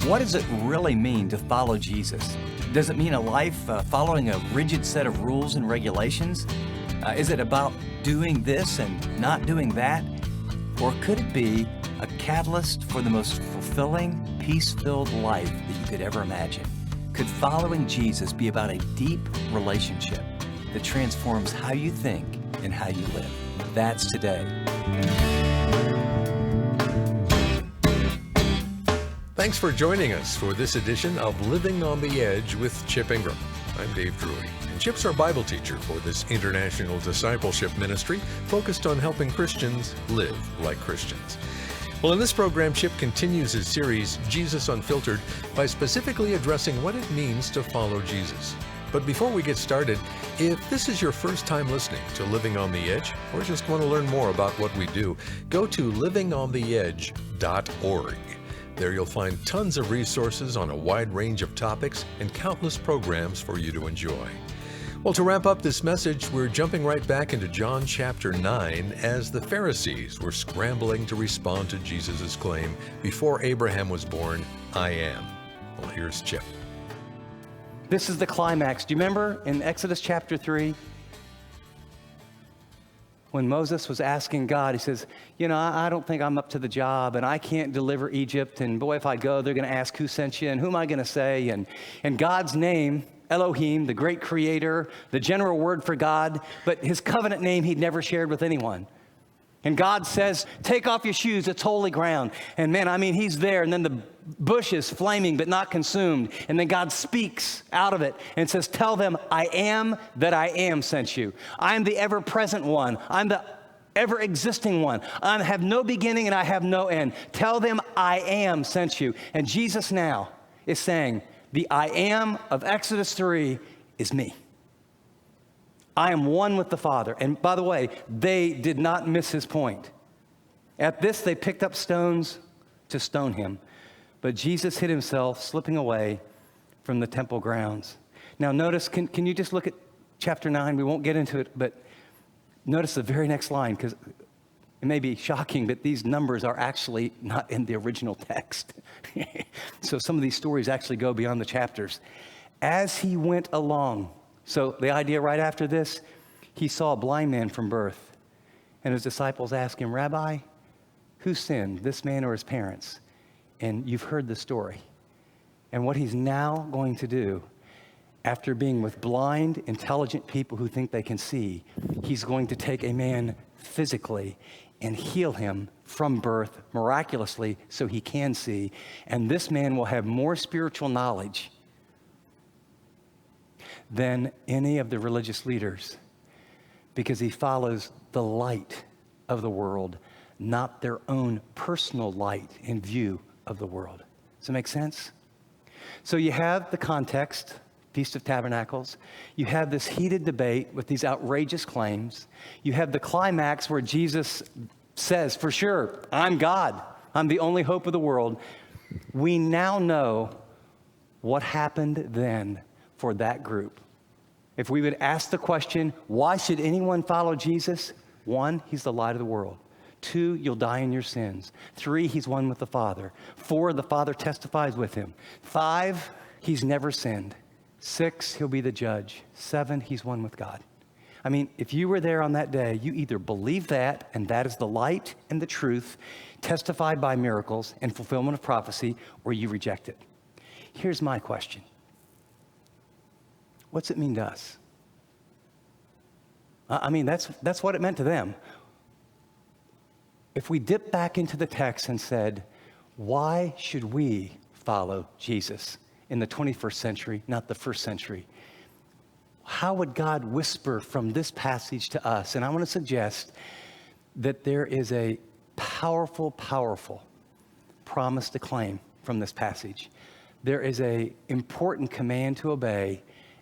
What does it really mean to follow Jesus? Does it mean a life following a rigid set of rules and regulations? Is it about doing this and not doing that? Or could it be a catalyst for the most fulfilling, peace-filled life that you could ever imagine? Could following Jesus be about a deep relationship that transforms how you think and how you live? That's today. Thanks for joining us for this edition of Living on the Edge with Chip Ingram. I'm Dave Drury, and Chip's our Bible teacher for this international discipleship ministry focused on helping Christians live like Christians. Well, in this program, Chip continues his series, Jesus Unfiltered, by specifically addressing what it means to follow Jesus. But before we get started, if this is your first time listening to Living on the Edge, or just want to learn more about what we do, go to livingontheedge.org. There you'll find tons of resources on a wide range of topics and countless programs for you to enjoy. Well, to wrap up this message, we're jumping right back into John chapter 9 as the Pharisees were scrambling to respond to Jesus' claim, before Abraham was born, I am. Well, here's Chip. This is the climax. Do you remember in Exodus chapter 3? When Moses was asking God, he says, I don't think I'm up to the job, and I can't deliver Egypt, and boy, if I go, they're going to ask who sent you, and who am I going to say? And God's name, Elohim, the great creator, the general word for God, but his covenant name he'd never shared with anyone. And God says, take off your shoes, it's holy ground. And man, he's there, and then the bush is flaming but not consumed. And then God speaks out of it and says, tell them, I am that I am sent you. I am the ever-present one. I'm the ever-existing one. I have no beginning and I have no end. Tell them, I am sent you. And Jesus now is saying, the I am of Exodus 3 is me. I am one with the Father. And by the way, they did not miss his point. At this, they picked up stones to stone him. But Jesus hid himself, slipping away from the temple grounds. Now notice, can you just look at chapter 9? We won't get into it, but notice the very next line, because it may be shocking, but these numbers are actually not in the original text. So some of these stories actually go beyond the chapters. As he went along, so the idea right after this, he saw a blind man from birth. And his disciples asked him, Rabbi, who sinned, this man or his parents? And you've heard the story. And what he's now going to do, after being with blind, intelligent people who think they can see, he's going to take a man physically and heal him from birth miraculously so he can see. And this man will have more spiritual knowledge than any of the religious leaders, because he follows the light of the world, not their own personal light and view of the world. Does it make sense? So you have the context, Feast of Tabernacles. You have this heated debate with these outrageous claims. You have the climax where Jesus says, for sure, I'm God. I'm the only hope of the world. We now know what happened then for that group. If we would ask the question, why should anyone follow Jesus? 1, he's the light of the world. 2, you'll die in your sins. 3, he's one with the Father. 4, the Father testifies with him. 5, he's never sinned. 6, he'll be the judge. 7, he's one with God. If you were there on that day, you either believe that, and that is the light and the truth, testified by miracles and fulfillment of prophecy, or you reject it. Here's my question. What's it mean to us? That's what it meant to them. If we dip back into the text and said, why should we follow Jesus in the 21st century, not the first century? How would God whisper from this passage to us? And I want to suggest that there is a powerful, powerful promise to claim from this passage. There is an important command to obey,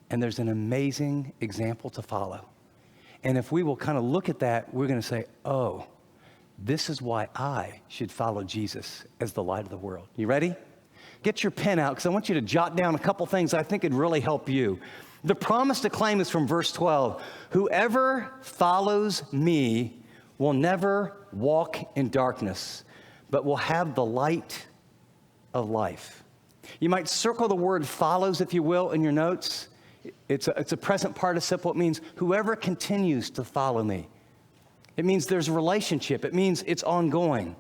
and there's an amazing example to follow. And if we will kind of look at that, we're going to say, oh, this is why I should follow Jesus as the light of the world. You ready? Get your pen out, because I want you to jot down a couple things I think would really help you. The promise to claim is from verse 12. Whoever follows me will never walk in darkness, but will have the light of life. You might circle the word follows, if you will, in your notes. It's a present participle. It means whoever continues to follow me. It means there's a relationship. It means it's ongoing.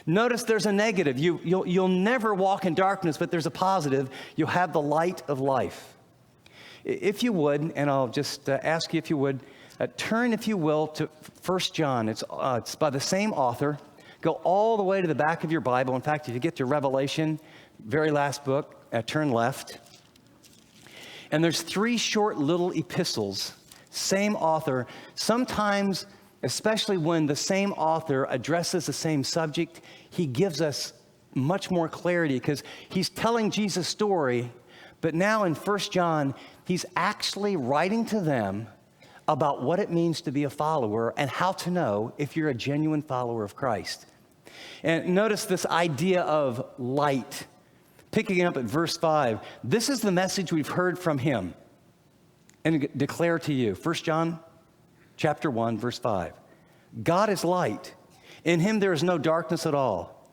Notice there's a negative. You'll never walk in darkness, but there's a positive. You'll have the light of life. If you would, and I'll just ask you if you would, turn, if you will, to 1 John. It's by the same author. Go all the way to the back of your Bible. In fact, if you get to Revelation, very last book, turn left. And there's 3 short little epistles, same author. Sometimes, especially when the same author addresses the same subject, he gives us much more clarity because he's telling Jesus' story, but now in 1 John, he's actually writing to them about what it means to be a follower and how to know if you're a genuine follower of Christ. And notice this idea of light. Picking up at verse 5, this is the message we've heard from him and declare to you. 1 John chapter 1, verse 5. God is light. In him there is no darkness at all.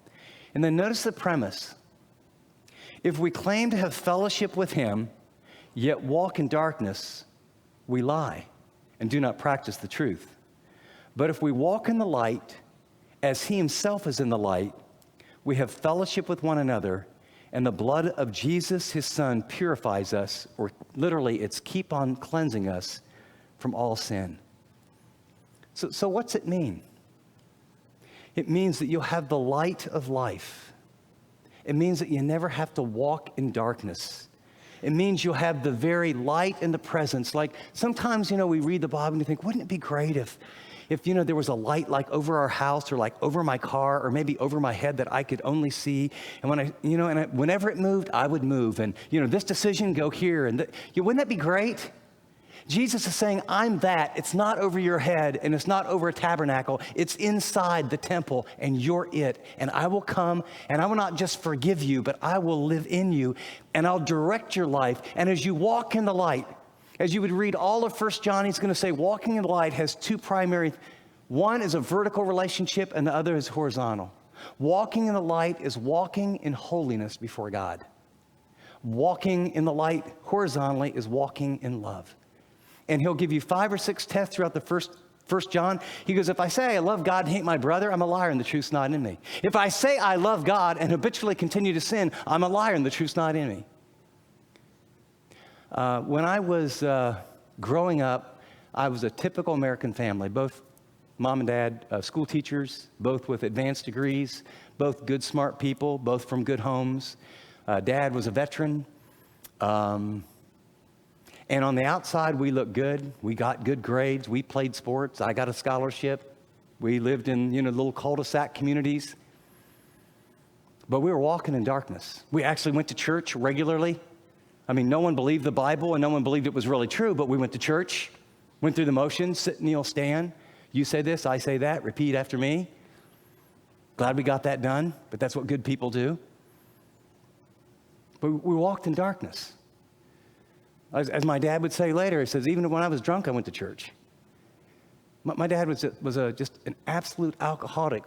And then notice the premise. If we claim to have fellowship with him, yet walk in darkness, we lie and do not practice the truth. But if we walk in the light, as he himself is in the light, we have fellowship with one another, and the blood of Jesus, his son, purifies us, or literally it's keep on cleansing us from all sin. So what's it mean? It means that you'll have the light of life. It means that you never have to walk in darkness. It means you'll have the very light and the presence. Like sometimes, we read the Bible and you think, wouldn't it be great if there was a light like over our house or like over my car or maybe over my head that I could only see. And whenever it moved, I would move. And, this decision, go here. And wouldn't that be great? Jesus is saying, I'm that. It's not over your head and it's not over a tabernacle. It's inside the temple and you're it. And I will come and I will not just forgive you, but I will live in you and I'll direct your life. And as you walk in the light, as you would read all of 1 John, he's going to say walking in the light has 2 primary. One is a vertical relationship and the other is horizontal. Walking in the light is walking in holiness before God. Walking in the light horizontally is walking in love. And he'll give you 5 or 6 tests throughout the first John. He goes, if I say I love God and hate my brother, I'm a liar and the truth's not in me. If I say I love God and habitually continue to sin, I'm a liar and the truth's not in me. When I was growing up, I was a typical American family, both mom and dad, school teachers, both with advanced degrees, both good, smart people, both from good homes. Dad was a veteran. And on the outside, we looked good. We got good grades. We played sports. I got a scholarship. We lived in, little cul-de-sac communities. But we were walking in darkness. We actually went to church regularly. I mean, no one believed the Bible and no one believed it was really true, but we went to church, went through the motions, sit, kneel, stand. You say this, I say that, repeat after me. Glad we got that done, but that's what good people do. But we walked in darkness. As my dad would say later, he says, even when I was drunk, I went to church. My dad was just an absolute alcoholic,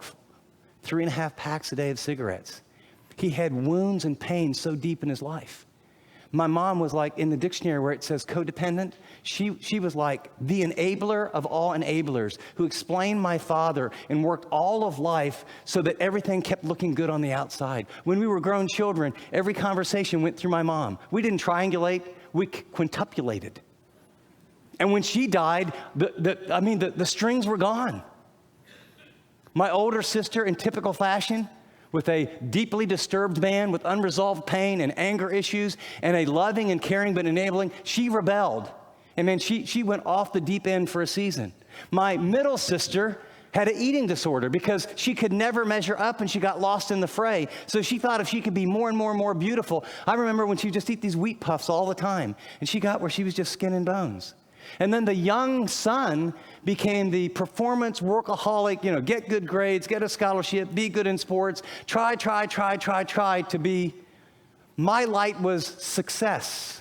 3.5 packs a day of cigarettes. He had wounds and pain so deep in his life. My mom was like, in the dictionary where it says codependent, she was like the enabler of all enablers who explained my father and worked all of life so that everything kept looking good on the outside. When we were grown children, every conversation went through my mom. We didn't triangulate, we quintupulated. And when she died, the strings were gone. My older sister, in typical fashion, with a deeply disturbed man with unresolved pain and anger issues and a loving and caring but enabling, she rebelled. And man, she went off the deep end for a season. My middle sister had an eating disorder because she could never measure up and she got lost in the fray. So she thought if she could be more and more and more beautiful. I remember when she would just eat these wheat puffs all the time and she got where she was just skin and bones. And then the young son became the performance workaholic, get good grades, get a scholarship, be good in sports, try to be. My light was success.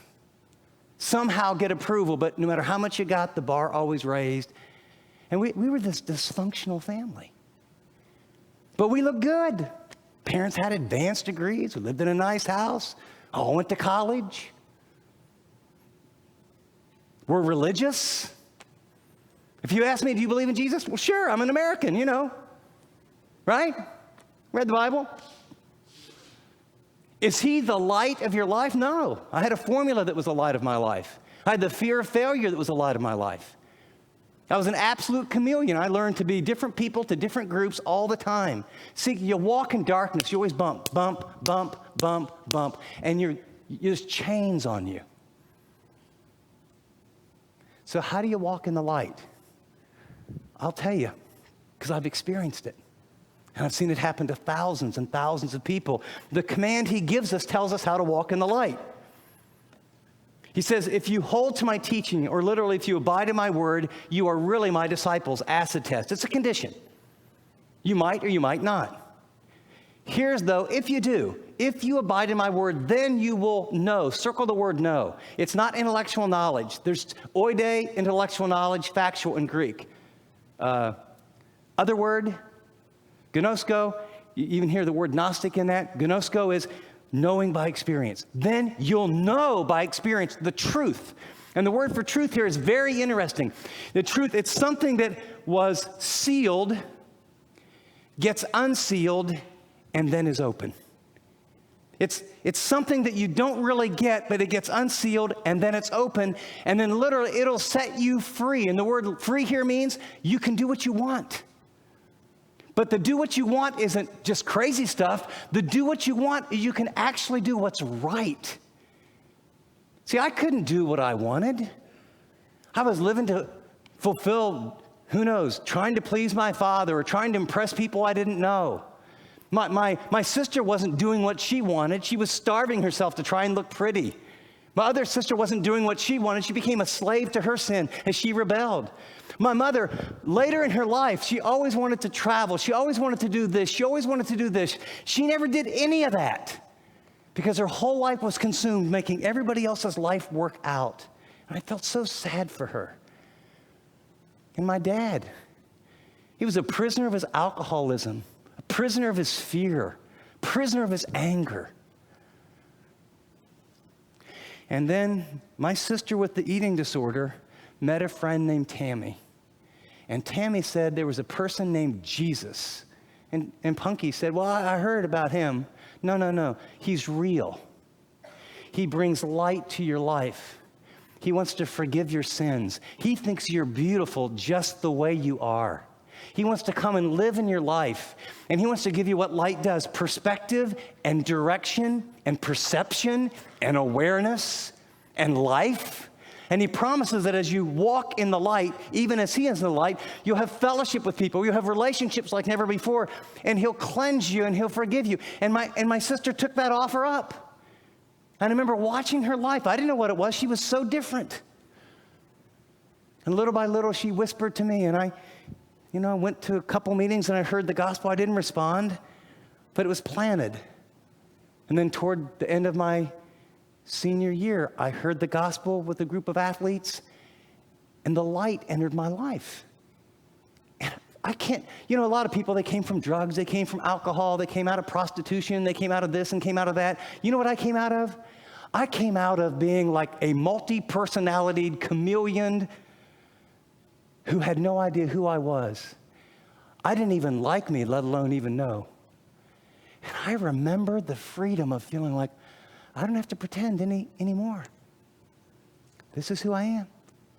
Somehow get approval, but no matter how much you got, the bar always raised. And we were this dysfunctional family. But we looked good. Parents had advanced degrees. We lived in a nice house. Oh, I went to college. We're religious. If you ask me, do you believe in Jesus? Well, sure, I'm an American, you know. Right? Read the Bible. Is he the light of your life? No. I had a formula that was the light of my life. I had the fear of failure that was the light of my life. I was an absolute chameleon. I learned to be different people to different groups all the time. See, you walk in darkness, you always bump, bump, bump, bump, bump, and there's chains on you. So how do you walk in the light? I'll tell you, because I've experienced it. And I've seen it happen to thousands and thousands of people. The command he gives us tells us how to walk in the light. He says, if you hold to my teaching, or literally, if you abide in my word, you are really my disciples. Acid test. It's a condition. You might or you might not. Here's though, if you do, if you abide in my word, then you will know. Circle the word know. It's not intellectual knowledge. There's oide, intellectual knowledge, factual in Greek. Other word, gnosko, you even hear the word Gnostic in that. Gnosko is knowing by experience. Then you'll know by experience the truth. And the word for truth here is very interesting. The truth, it's something that was sealed, gets unsealed, and then is open. It's something that you don't really get, but it gets unsealed, and then it's open, and then literally it'll set you free. And the word free here means you can do what you want. But the do what you want isn't just crazy stuff. The do what you want is you can actually do what's right. See, I couldn't do what I wanted. I was living to fulfill, who knows, trying to please my father or trying to impress people I didn't know. My sister wasn't doing what she wanted. She was starving herself to try and look pretty. My other sister wasn't doing what she wanted. She became a slave to her sin as she rebelled. My mother, later in her life, she always wanted to travel. She always wanted to do this. She always wanted to do this. She never did any of that because her whole life was consumed making everybody else's life work out. And I felt so sad for her. And my dad, he was a prisoner of his alcoholism, a prisoner of his fear, prisoner of his anger. And then my sister with the eating disorder met a friend named Tammy. And Tammy said there was a person named Jesus. And Punky said, well, I heard about him. No. He's real. He brings light to your life. He wants to forgive your sins. He thinks you're beautiful just the way you are. He wants to come and live in your life. And he wants to give you what light does, perspective and direction and perception and awareness and life. And he promises that as you walk in the light, even as he is in the light, you'll have fellowship with people. You'll have relationships like never before. And he'll cleanse you and he'll forgive you. And my sister took that offer up. And I remember watching her life. I didn't know what it was. She was so different. And little by little, she whispered to me. And I went to a couple meetings and I heard the gospel. I didn't respond, but it was planted. And then toward the end of my senior year, I heard the gospel with a group of athletes, and the light entered my life. And I can't, a lot of people, they came from drugs, they came from alcohol, they came out of prostitution, they came out of this and came out of that. You know what I came out of? I came out of being like a multi-personalitied chameleon who had no idea who I was. I didn't even like me, let alone even know. And I remember the freedom of feeling like, I don't have to pretend anymore. This is who I am.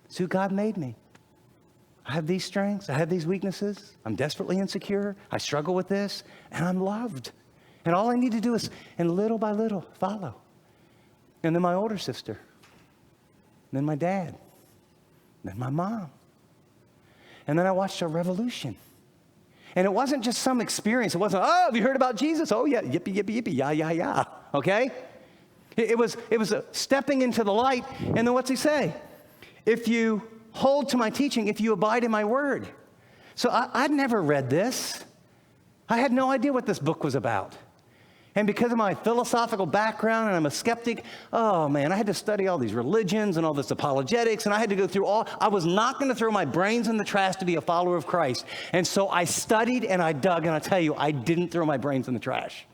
It's who God made me. I have these strengths. I have these weaknesses. I'm desperately insecure. I struggle with this, and I'm loved. And all I need to do is, and little by little, follow. And then my older sister, and then my dad, and then my mom. And then I watched a revolution. And it wasn't just some experience. It wasn't, oh, have you heard about Jesus? Oh, yeah, yippee, yippee, yippee, yeah. Okay? It was a stepping into the light. And then what's he say? If you hold to my teaching, if you abide in my word. So I'd never read this. I had no idea what this book was about. And because of my philosophical background, and I'm a skeptic, oh man, I had to study all these religions and all this apologetics, and I had to go through I was not going to throw my brains in the trash to be a follower of Christ. And so I studied and I dug, and I tell you, I didn't throw my brains in the trash.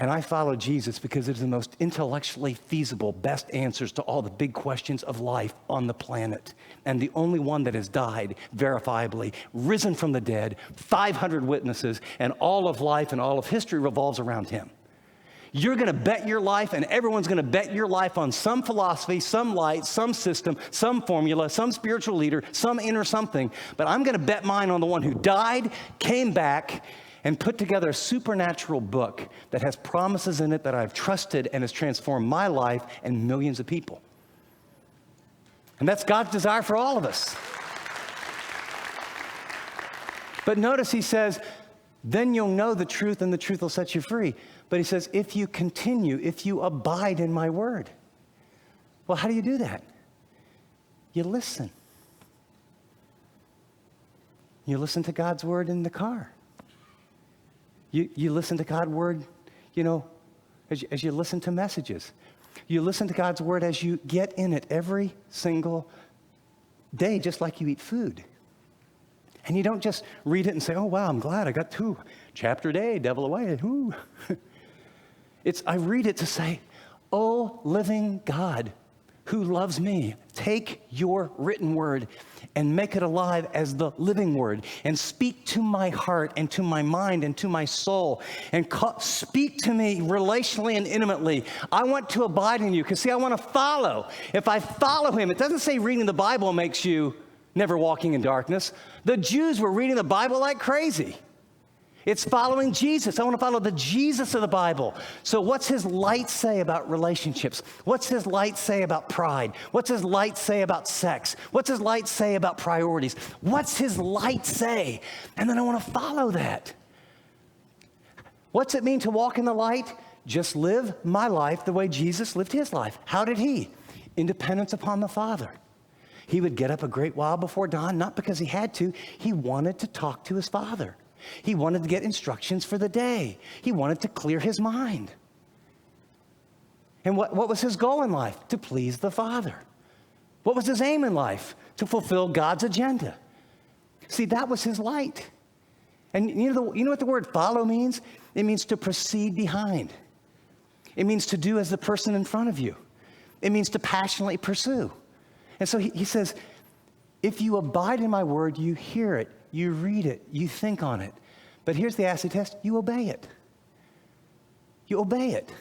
And I follow Jesus because it is the most intellectually feasible, best answers to all the big questions of life on the planet. And the only one that has died verifiably, risen from the dead, 500 witnesses, and all of life and all of history revolves around him. You're going to bet your life, and everyone's going to bet your life on some philosophy, some light, some system, some formula, some spiritual leader, some inner something. But I'm going to bet mine on the one who died, came back, and put together a supernatural book that has promises in it that I've trusted and has transformed my life and millions of people. And that's God's desire for all of us. But notice he says, then you'll know the truth and the truth will set you free. But he says, if you continue, if you abide in my word. Well, how do you do that? You listen. You listen to God's word in the car. You listen to God's word, as you listen to messages. You listen to God's word as you get in it every single day, just like you eat food. And you don't just read it and say, oh, wow, I'm glad I got 2 chapter a day, devil away. Ooh. I read it to say, oh, living God who loves me, take your written word and make it alive as the living word and speak to my heart and to my mind and to my soul and speak to me relationally and intimately. I want to abide in you because, see, I want to follow. If I follow him, it doesn't say reading the Bible makes you never walking in darkness. The Jews were reading the Bible like crazy. It's following Jesus. I want to follow the Jesus of the Bible. So what's his light say about relationships? What's his light say about pride? What's his light say about sex? What's his light say about priorities? What's his light say? And then I want to follow that. What's it mean to walk in the light? Just live my life the way Jesus lived his life. How did he? Independence upon the Father. He would get up a great while before dawn, not because he had to. He wanted to talk to his Father. He wanted to get instructions for the day. He wanted to clear his mind. And what was his goal in life? To please the Father. What was his aim in life? To fulfill God's agenda. See, that was his light. And you know what the word follow means? It means to proceed behind. It means to do as the person in front of you. It means to passionately pursue. And so he says, if you abide in my word, you hear it, you read it, you think on it. But here's the acid test, you obey it. You obey it.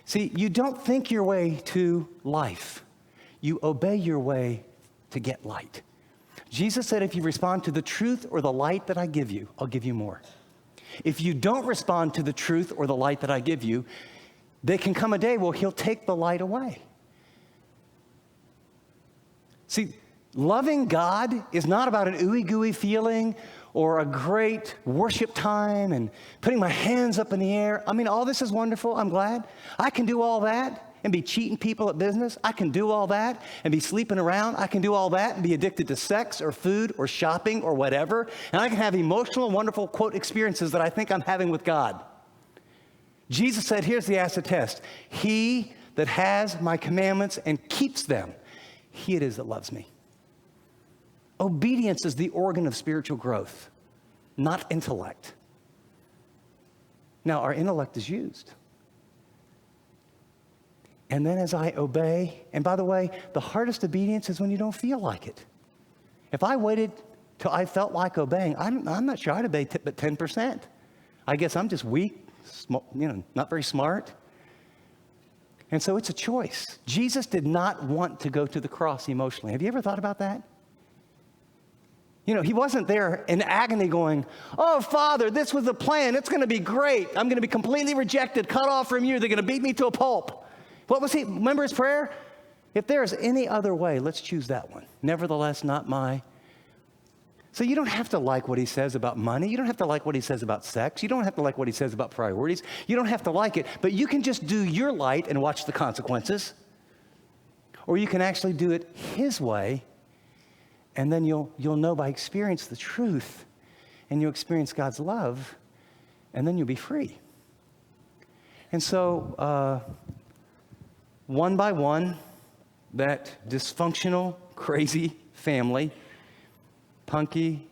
See, you don't think your way to life. You obey your way to get light. Jesus said, if you respond to the truth or the light that I give you, I'll give you more. If you don't respond to the truth or the light that I give you, there can come a day where he'll take the light away. See, loving God is not about an ooey-gooey feeling or a great worship time and putting my hands up in the air. I mean, all this is wonderful. I'm glad. I can do all that and be cheating people at business. I can do all that and be sleeping around. I can do all that and be addicted to sex or food or shopping or whatever. And I can have emotional, wonderful, quote, experiences that I think I'm having with God. Jesus said, here's the acid test. He that has my commandments and keeps them, he it is that loves me. Obedience is the organ of spiritual growth, not intellect. Now, our intellect is used. And then as I obey, and by the way, the hardest obedience is when you don't feel like it. If I waited till I felt like obeying, I'm not sure I'd obey but 10%. I guess I'm just weak, not very smart. And so it's a choice. Jesus did not want to go to the cross emotionally. Have you ever thought about that? He wasn't there in agony going, oh, Father, this was the plan. It's going to be great. I'm going to be completely rejected, cut off from you. They're going to beat me to a pulp. What was he? Remember his prayer? If there is any other way, let's choose that one. Nevertheless, not my. So you don't have to like what he says about money. You don't have to like what he says about sex. You don't have to like what he says about priorities. You don't have to like it, but you can just do your light and watch the consequences. Or you can actually do it his way, and then you'll know by experience the truth, and you'll experience God's love, and then you'll be free. And so, one by one, that dysfunctional, crazy family, Punky,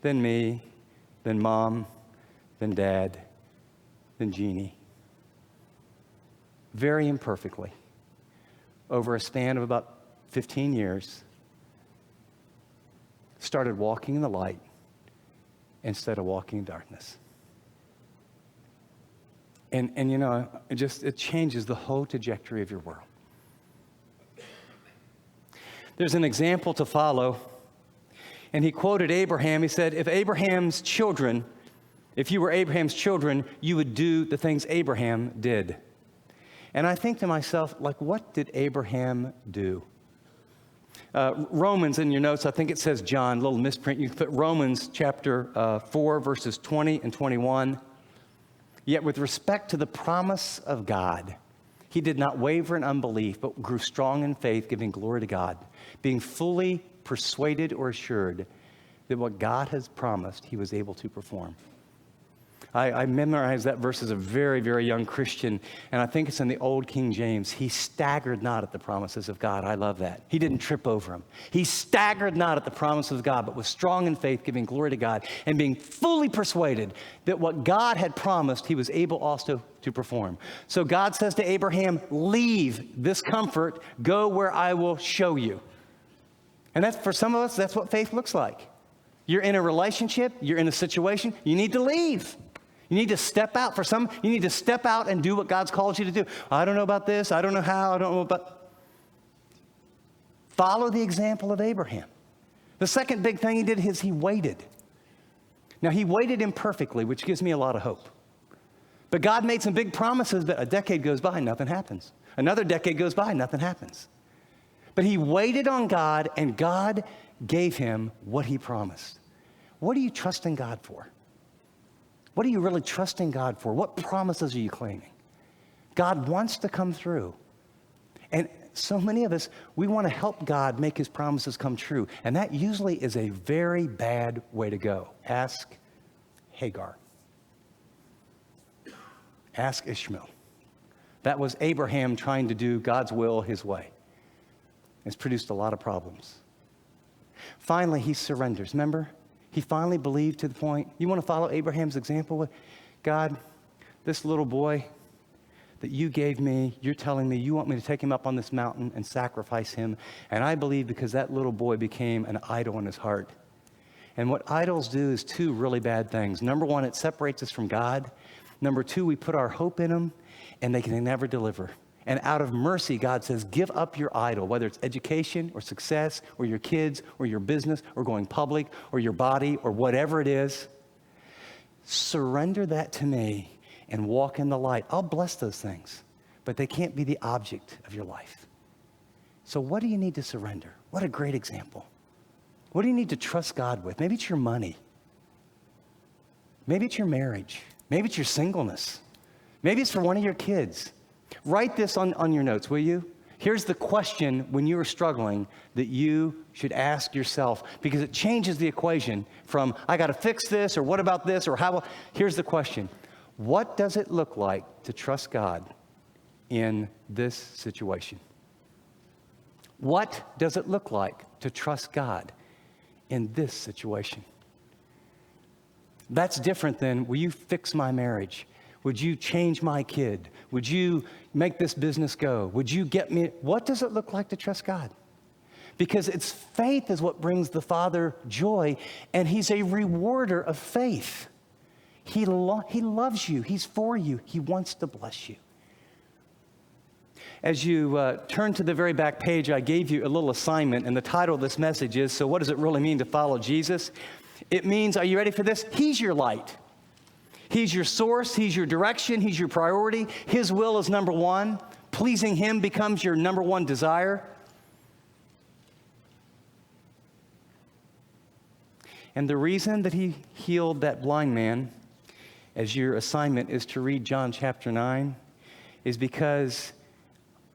then me, then Mom, then Dad, than Jeannie, very imperfectly, over a span of about 15 years, started walking in the light instead of walking in darkness. And you know, it changes the whole trajectory of your world. There's an example to follow, and he quoted Abraham. He said, if you were Abraham's children, you would do the things Abraham did. And I think to myself, like, what did Abraham do? Romans, in your notes, I think it says John, a little misprint. You can put Romans chapter 4, verses 20 and 21. Yet with respect to the promise of God, he did not waver in unbelief, but grew strong in faith, giving glory to God, being fully persuaded or assured that what God has promised, he was able to perform. I memorized that verse as a very, very young Christian, and I think it's in the old King James. He staggered not at the promises of God. I love that. He didn't trip over them. He staggered not at the promises of God, but was strong in faith, giving glory to God, and being fully persuaded that what God had promised, he was able also to perform. So God says to Abraham, leave this comfort, go where I will show you. And that's, for some of us, that's what faith looks like. You're in a relationship, you're in a situation, you need to leave. You need to step out. For some, you need to step out and do what God's called you to do. I don't know about this. I don't know how. I don't know about... Follow the example of Abraham. The second big thing he did is he waited. Now, he waited imperfectly, which gives me a lot of hope. But God made some big promises, but a decade goes by, nothing happens. Another decade goes by, nothing happens. But he waited on God, and God gave him what he promised. What are you trusting God for? What are you really trusting God for? What promises are you claiming? God wants to come through. And so many of us, we want to help God make his promises come true. And that usually is a very bad way to go. Ask Hagar. Ask Ishmael. That was Abraham trying to do God's will his way. It's produced a lot of problems. Finally, he surrenders. Remember? He finally believed to the point. You want to follow Abraham's example? God, this little boy that you gave me, you're telling me you want me to take him up on this mountain and sacrifice him. And I believe because that little boy became an idol in his heart. And what idols do is two really bad things. Number one, it separates us from God. Number two, we put our hope in them and they can never deliver. And out of mercy, God says, give up your idol, whether it's education or success or your kids or your business or going public or your body or whatever it is. Surrender that to me and walk in the light. I'll bless those things, but they can't be the object of your life. So what do you need to surrender? What a great example. What do you need to trust God with? Maybe it's your money. Maybe it's your marriage. Maybe it's your singleness. Maybe it's for one of your kids. Write this on your notes, will you? Here's the question when you are struggling that you should ask yourself, because it changes the equation from, I got to fix this, or what about this, or how. Here's the question. What does it look like to trust God in this situation? What does it look like to trust God in this situation? That's different than, will you fix my marriage? Would you change my kid? Would you make this business go? Would you get me? What does it look like to trust God? Because it's faith is what brings the Father joy, and he's a rewarder of faith. He loves you. He's for you. He wants to bless you. As you turn to the very back page, I gave you a little assignment, and the title of this message is, so what does it really mean to follow Jesus? It means, are you ready for this? He's your light. He's your source, he's your direction, he's your priority. His will is number one. Pleasing him becomes your number one desire. And the reason that he healed that blind man, as your assignment is to read John chapter 9, is because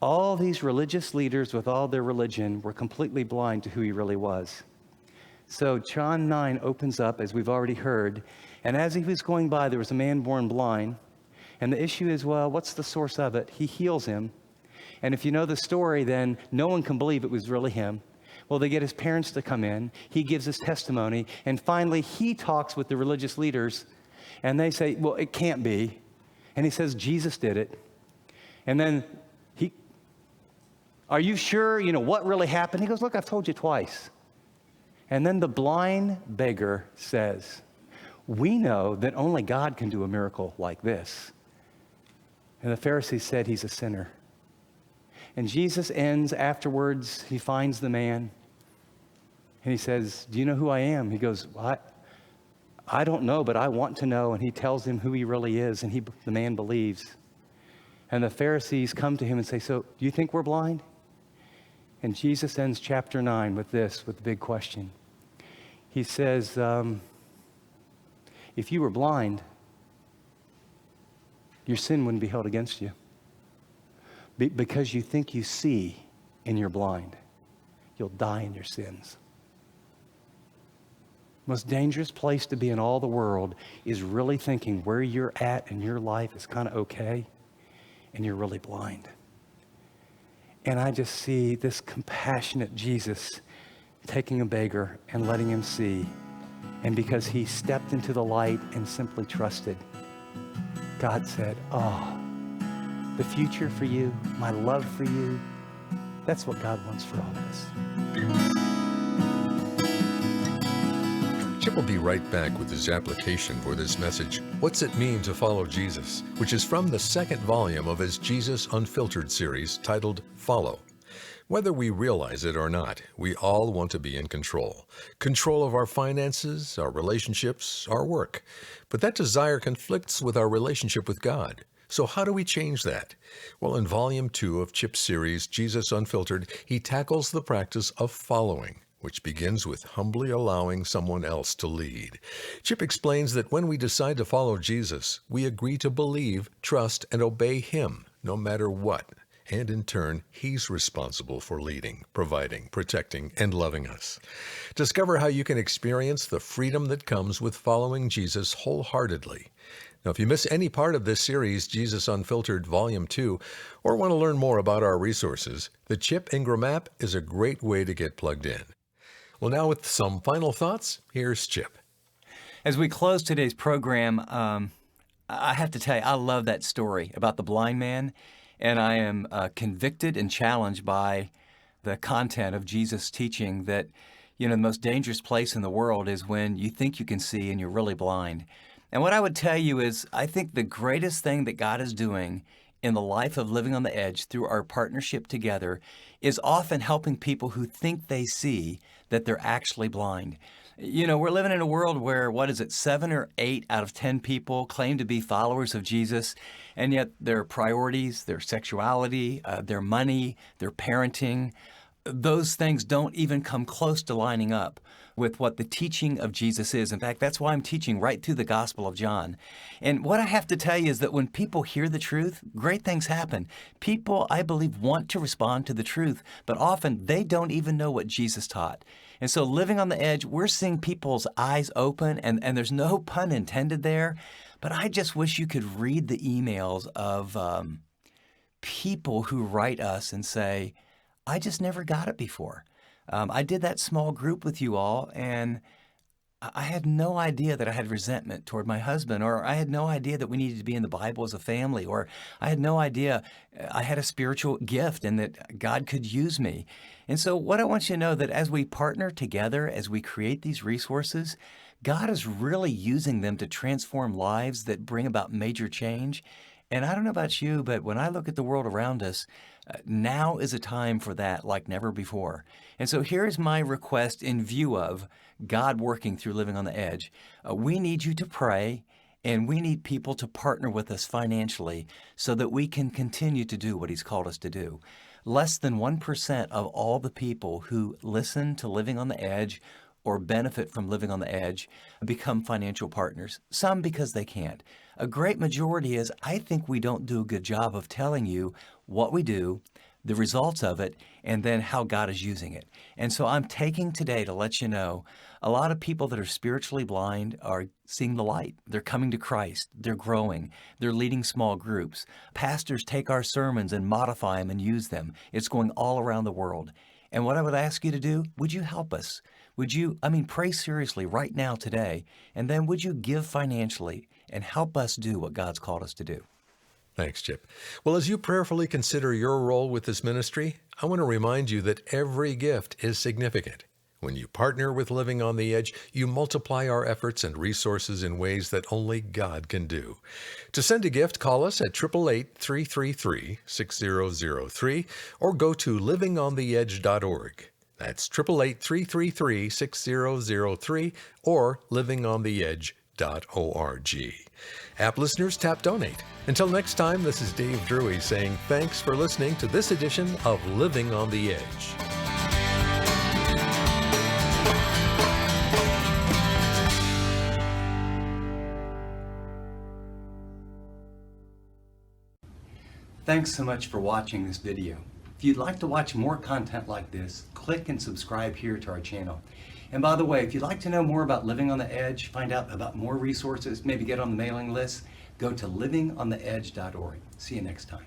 all these religious leaders with all their religion were completely blind to who he really was. So John 9 opens up, as we've already heard, and as he was going by, there was a man born blind. And the issue is, well, what's the source of it? He heals him. And if you know the story, then no one can believe it was really him. Well, they get his parents to come in. He gives his testimony. And finally, he talks with the religious leaders. And they say, well, it can't be. And he says, Jesus did it. And then are you sure, what really happened? He goes, look, I've told you twice. And then the blind beggar says, we know that only God can do a miracle like this. And the Pharisees said he's a sinner. And Jesus ends afterwards, he finds the man. And he says, do you know who I am? He goes, I don't know, but I want to know. And he tells him who he really is, and the man believes. And the Pharisees come to him and say, so do you think we're blind? And Jesus ends chapter 9 with the big question. He says, if you were blind, your sin wouldn't be held against you. Because you think you see and you're blind, you'll die in your sins. Most dangerous place to be in all the world is really thinking where you're at in your life is kind of okay, and you're really blind. And I just see this compassionate Jesus taking a beggar and letting him see. And because he stepped into the light and simply trusted, God said, oh, the future for you, my love for you, that's what God wants for all of us. Chip will be right back with his application for this message, What's It Mean to Follow Jesus?, which is from the second volume of his Jesus Unfiltered series titled Follow. Whether we realize it or not, we all want to be in control. Control of our finances, our relationships, our work. But that desire conflicts with our relationship with God. So how do we change that? Well, in Volume 2 of Chip's series, Jesus Unfiltered, he tackles the practice of following, which begins with humbly allowing someone else to lead. Chip explains that when we decide to follow Jesus, we agree to believe, trust, and obey him, no matter what. And in turn, he's responsible for leading, providing, protecting, and loving us. Discover how you can experience the freedom that comes with following Jesus wholeheartedly. Now, if you miss any part of this series, Jesus Unfiltered Volume 2, or want to learn more about our resources, the Chip Ingram app is a great way to get plugged in. Well, now with some final thoughts, here's Chip. As we close today's program, I have to tell you, I love that story about the blind man, and I am convicted and challenged by the content of Jesus' teaching that, the most dangerous place in the world is when you think you can see and you're really blind. And what I would tell you is, I think the greatest thing that God is doing in the life of living on the edge through our partnership together is often helping people who think they see that they're actually blind. We're living in a world where, 7 or 8 out of 10 people claim to be followers of Jesus, and yet their priorities, their sexuality, their money, their parenting, those things don't even come close to lining up with what the teaching of Jesus is. In fact, that's why I'm teaching right through the Gospel of John. And what I have to tell you is that when people hear the truth, great things happen. People, I believe, want to respond to the truth, but often they don't even know what Jesus taught. And so living on the edge, we're seeing people's eyes open, and there's no pun intended there, but I just wish you could read the emails of people who write us and say, I just never got it before. I did that small group with you all, and I had no idea that I had resentment toward my husband, or I had no idea that we needed to be in the Bible as a family, or I had no idea I had a spiritual gift and that God could use me. And so what I want you to know that as we partner together, as we create these resources, God is really using them to transform lives that bring about major change. And I don't know about you, but when I look at the world around us, now is a time for that like never before. And so here's my request in view of God working through Living on the Edge. We need you to pray, and we need people to partner with us financially so that we can continue to do what He's called us to do. Less than 1% of all the people who listen to Living on the Edge or benefit from Living on the Edge become financial partners. Some because they can't. A great majority is, I think we don't do a good job of telling you what we do, the results of it, and then how God is using it. And so I'm taking today to let you know, a lot of people that are spiritually blind are seeing the light. They're coming to Christ. They're growing. They're leading small groups. Pastors take our sermons and modify them and use them. It's going all around the world. And what I would ask you to do, would you help us? Would you, pray seriously right now today, and then would you give financially and help us do what God's called us to do? Thanks, Chip. Well, as you prayerfully consider your role with this ministry, I want to remind you that every gift is significant. When you partner with Living on the Edge, you multiply our efforts and resources in ways that only God can do. To send a gift, call us at 888-333-6003 or go to livingontheedge.org. That's 888-333-6003 or livingontheedge.org. App listeners, tap donate. Until next time, this is Dave Drury saying thanks for listening to this edition of Living on the Edge. Thanks so much for watching this video. If you'd like to watch more content like this, click and subscribe here to our channel. And by the way, if you'd like to know more about Living on the Edge, find out about more resources, maybe get on the mailing list, go to livingontheedge.org. See you next time.